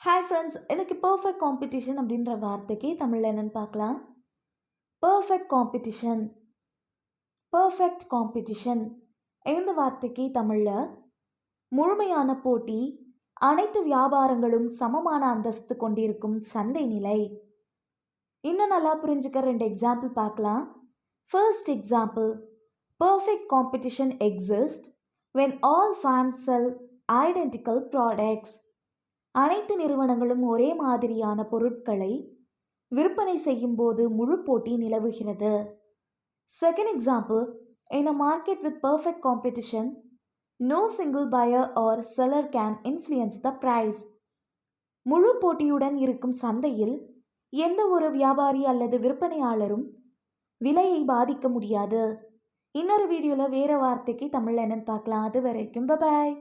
Hi friends, எனக்கு perfect competition அப்படின்ற வார்த்தைக்கு தமிழில் என்னென்னு பார்க்கலாம். Perfect competition. பர்ஃபெக்ட் காம்படிஷன் இந்த வார்த்தைக்கு தமிழில் முழுமையான போட்டி, அனைத்து வியாபாரங்களும் சமமான அந்தஸ்து கொண்டிருக்கும் சந்தை நிலை. இன்னும் நல்லா புரிஞ்சுக்க 2 எக்ஸாம்பிள் பார்க்கலாம். First example, perfect competition exist when all firms sell identical products. அனைத்து நிறுவனங்களும் ஒரே மாதிரியான பொருட்களை விற்பனை செய்யும் போது முழு போட்டி நிலவுகிறது. Second example, in a market with perfect competition, no single buyer or seller can influence the price. முழு போட்டியுடன் இருக்கும் சந்தையில் எந்த ஒரு வியாபாரி அல்லது விற்பனையாளரும் விலையை பாதிக்க முடியாது. இன்னொரு வீடியோவில் வேறு வார்த்தைக்கு தமிழில் என்னன்னு பார்க்கலாம். அது வரைக்கும் பாய்.